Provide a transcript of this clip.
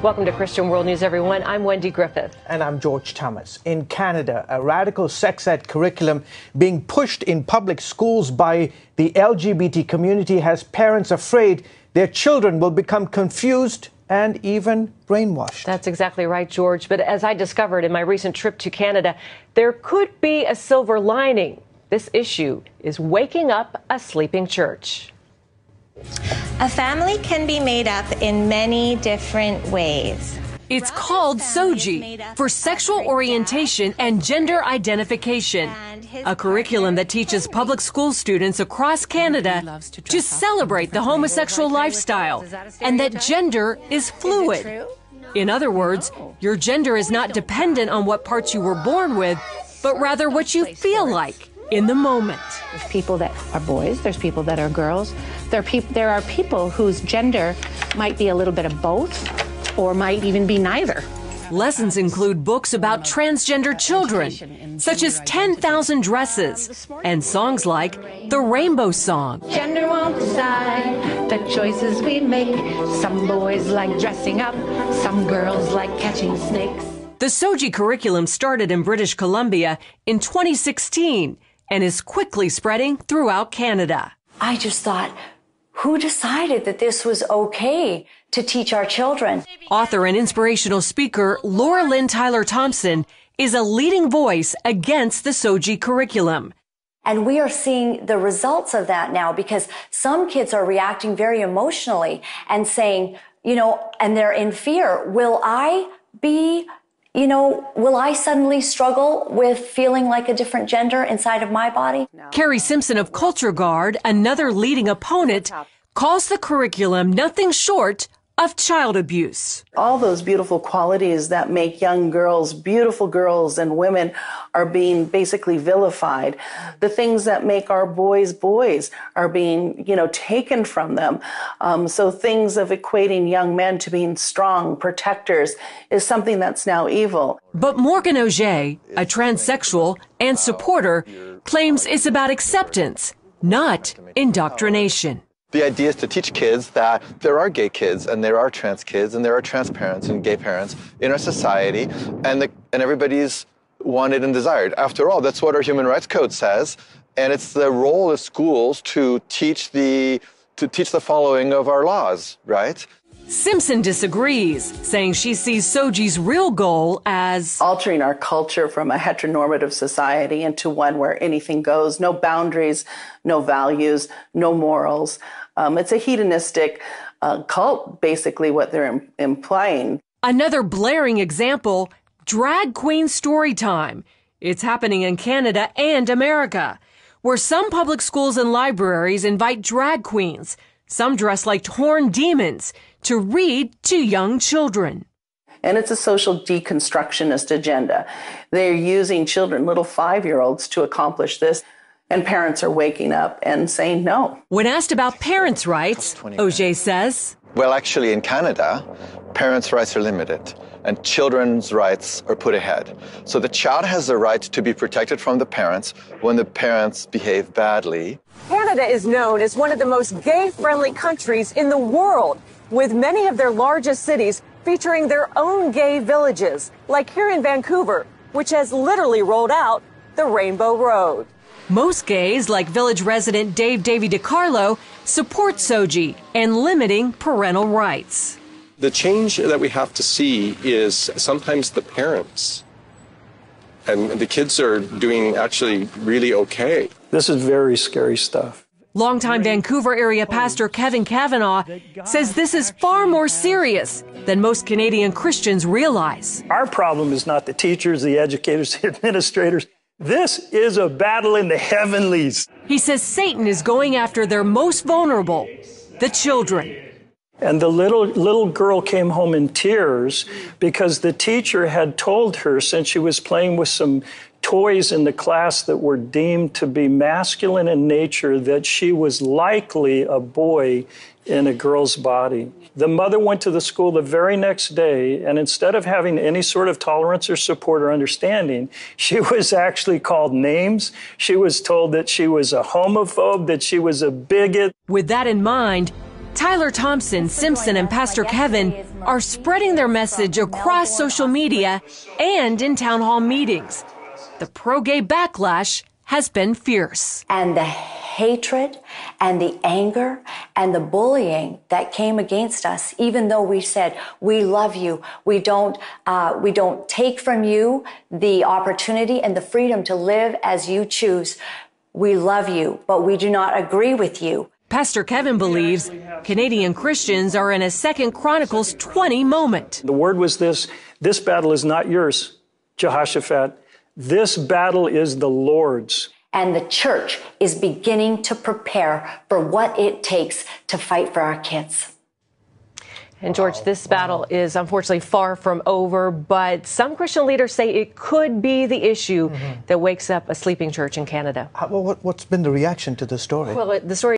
Welcome to Christian World News, everyone. I'm Wendy Griffith. And I'm George Thomas. In Canada, a radical sex ed curriculum being pushed in public schools by the LGBT community has parents afraid their children will become confused and even brainwashed. That's exactly right, George. But as I discovered in my recent trip to Canada, there could be a silver lining. This issue is waking up a sleeping church. A family can be made up in many different ways. It's called SOGI, for Sexual Orientation and Gender Identification, a curriculum that teaches public school students across Canada to celebrate the homosexual lifestyle and that gender is fluid. In other words, your gender is not dependent on what parts you were born with, but rather what you feel like in the moment. There's people that are boys, there's people that are girls. There are people whose gender might be a little bit of both or might even be neither. Lessons include books about transgender children, such as 10,000 Dresses, and songs like the Rainbow Song. Gender won't decide the choices we make. Some boys like dressing up, some girls like catching snakes. The SOGI curriculum started in British Columbia in 2016 and is quickly spreading throughout Canada. I just thought, who decided that this was okay to teach our children? Author and inspirational speaker Laura Lynn Tyler Thompson is a leading voice against the SOGI curriculum. And we are seeing the results of that now because some kids are reacting very emotionally and saying, and they're in fear. Will I suddenly struggle with feeling like a different gender inside of my body? Carrie Simpson of Culture Guard, another leading opponent, calls the curriculum nothing short of child abuse. All those beautiful qualities that make young girls, beautiful girls and women, are being basically vilified. The things that make our boys boys are being, taken from them. So things of equating young men to being strong protectors is something that's now evil. But Morgan Auger, a transsexual and supporter, claims it's about acceptance, not indoctrination. The idea is to teach kids that there are gay kids and there are trans kids and there are trans parents and gay parents in our society, and everybody's wanted and desired. After all, that's what our Human Rights Code says, and it's the role of schools to teach the following of our laws, right? Simpson disagrees, saying she sees SOGI's real goal as altering our culture from a heteronormative society into one where anything goes, no boundaries, no values, no morals. It's a hedonistic cult, basically, what they're implying. Another blaring example, drag queen story time. It's happening in Canada and America, where some public schools and libraries invite drag queens, some dressed like horned demons, to read to young children. And it's a social deconstructionist agenda. They're using children, little 5-year-olds, to accomplish this. And parents are waking up and saying no. When asked about parents' rights, Auger says, well, actually, in Canada, parents' rights are limited and children's rights are put ahead. So the child has the right to be protected from the parents when the parents behave badly. Canada is known as one of the most gay-friendly countries in the world, with many of their largest cities featuring their own gay villages, like here in Vancouver, which has literally rolled out the Rainbow Road. Most gays, like village resident Dave Davy DiCarlo, support SOGI and limiting parental rights. The change that we have to see is sometimes the parents, and the kids are doing actually really okay. This is very scary stuff. Longtime Vancouver area pastor Kevin Kavanaugh says this is far more serious than most Canadian Christians realize. Our problem is not the teachers, the educators, the administrators. This is a battle in the heavenlies. He says Satan is going after their most vulnerable, the children. And the little girl came home in tears because the teacher had told her, since she was playing with some toys in the class that were deemed to be masculine in nature, that she was likely a boy in a girl's body. The mother went to the school the very next day, and instead of having any sort of tolerance or support or understanding, she was actually called names. She was told that she was a homophobe, that she was a bigot. With that in mind, Tyler Thompson, Simpson, and Pastor Kevin are spreading their message across social media and in town hall meetings. The pro-gay backlash has been fierce. And the hatred and the anger and the bullying that came against us, even though we said, we love you, we don't take from you the opportunity and the freedom to live as you choose. We love you, but we do not agree with you. Pastor Kevin believes Canadian Christians are in a 2 Chronicles 20 moment. The word was this battle is not yours, Jehoshaphat. This battle is the Lord's. And the church is beginning to prepare for what it takes to fight for our kids. And George, this battle is unfortunately far from over, but some Christian leaders say it could be the issue that wakes up a sleeping church in Canada. What's been the reaction to the story? Well, the story